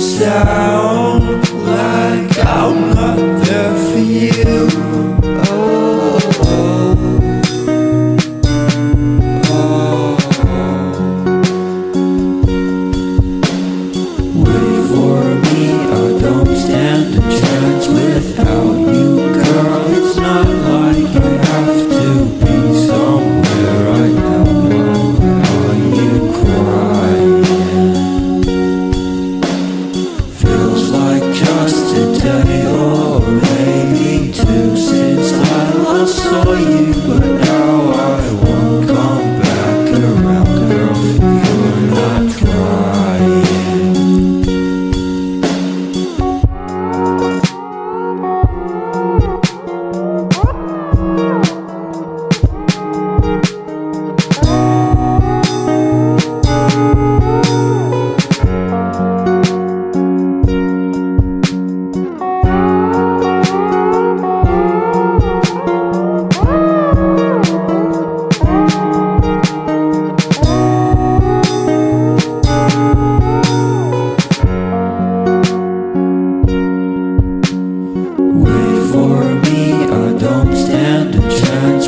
sound like I'm not there for you. Oh, oh, wait for me, I don't stand a chance without you, girl. It's not like I have to be somewhere right now. Are you crying? Feels like just a day or maybe two since I last saw you, but now I won't come back around, girl, if you're not trying.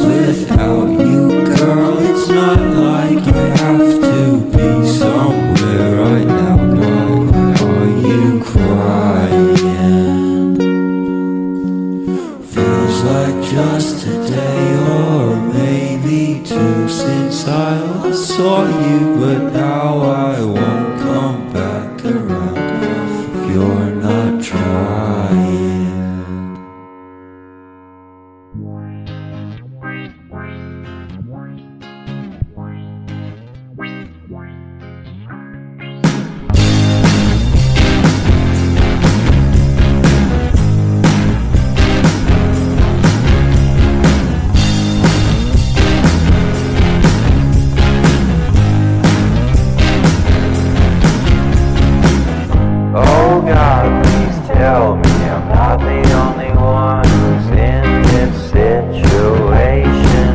Without you, girl, it's not like I have to be somewhere right now, girl. Are you crying? Feels like just a day or maybe two since I last saw you, but now I won't come back around, girl, if you're not trying. Oh God, please tell me I'm not the only one who's in this situation.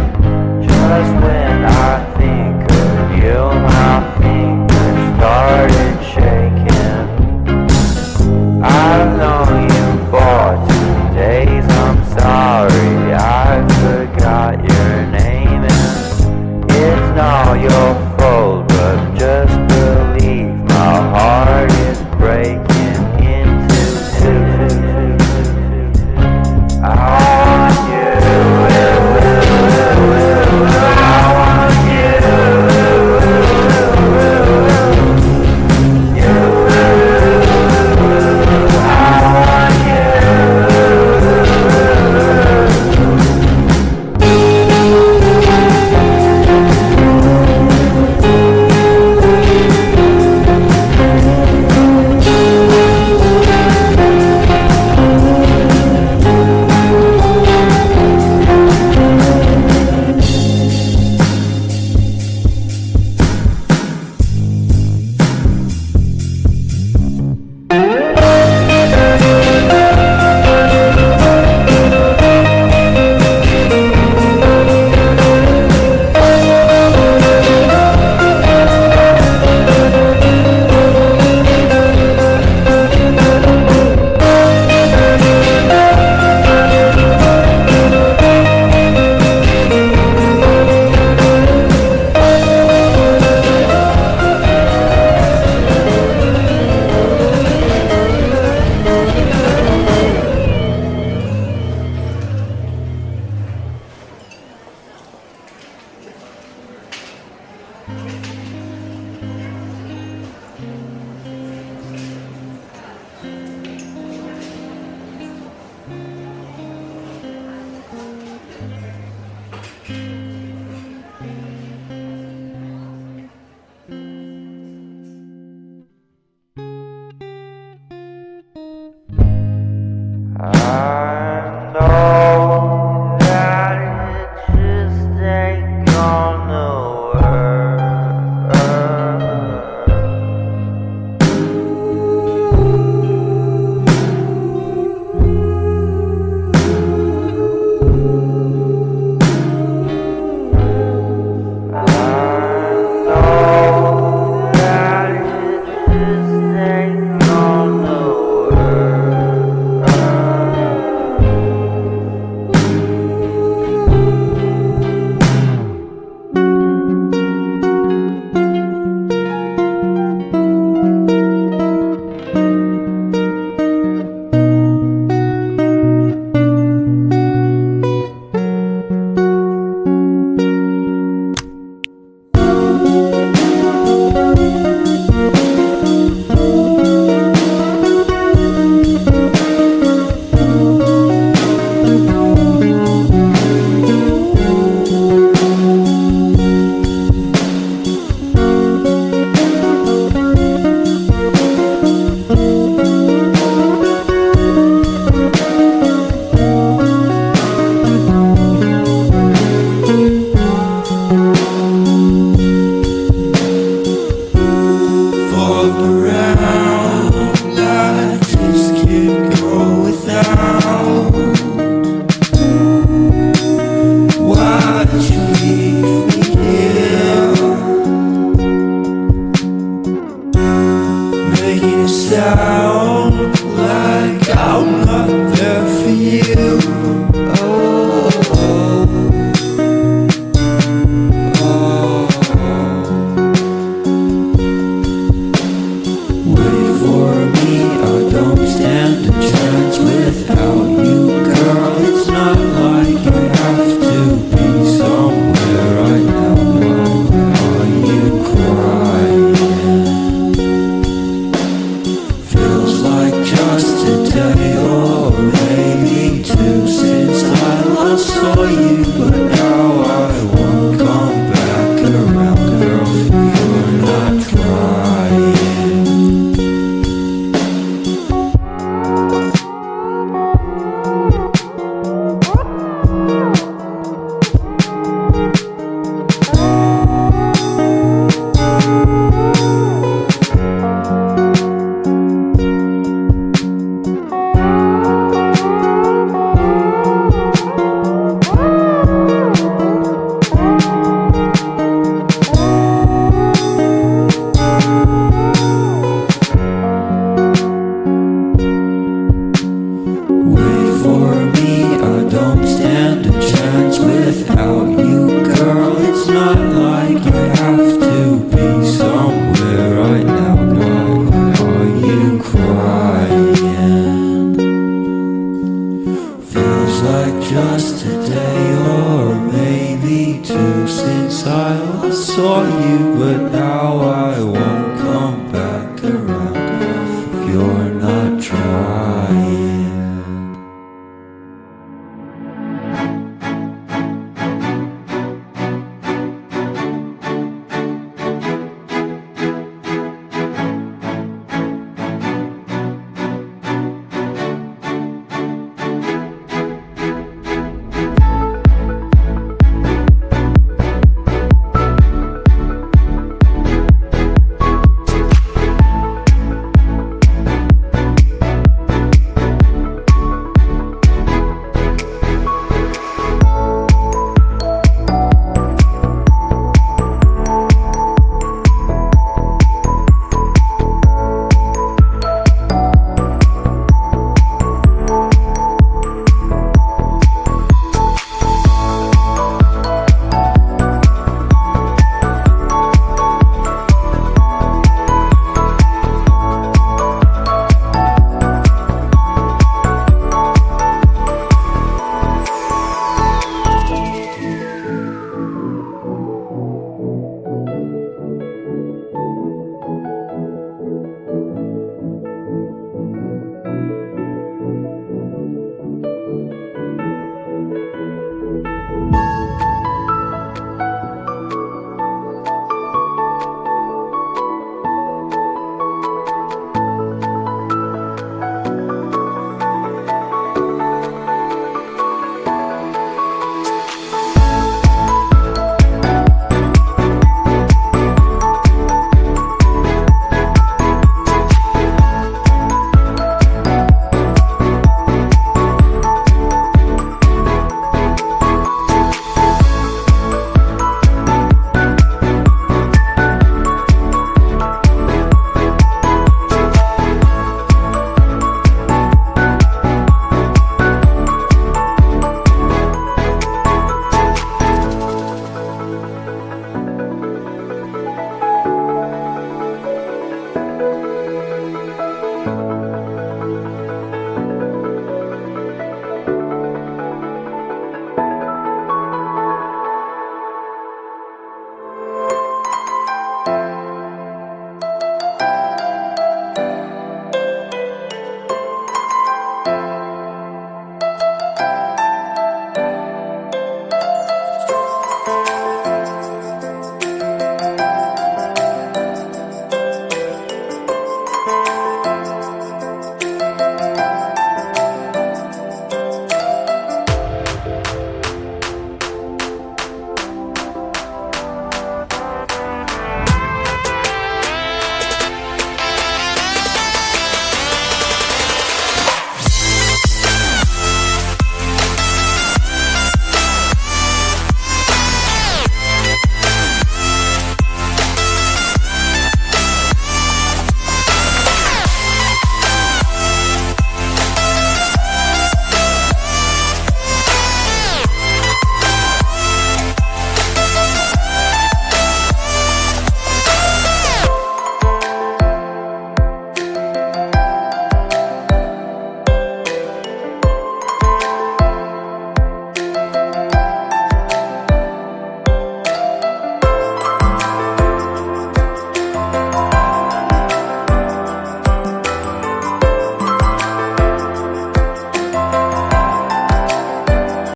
Just when I think of you, my fingers started shaking. I've known you for 2 days, I'm sorry I forgot your name, and it's not your fault, but just believe my heart is breaking into two. I want you, I want you, I know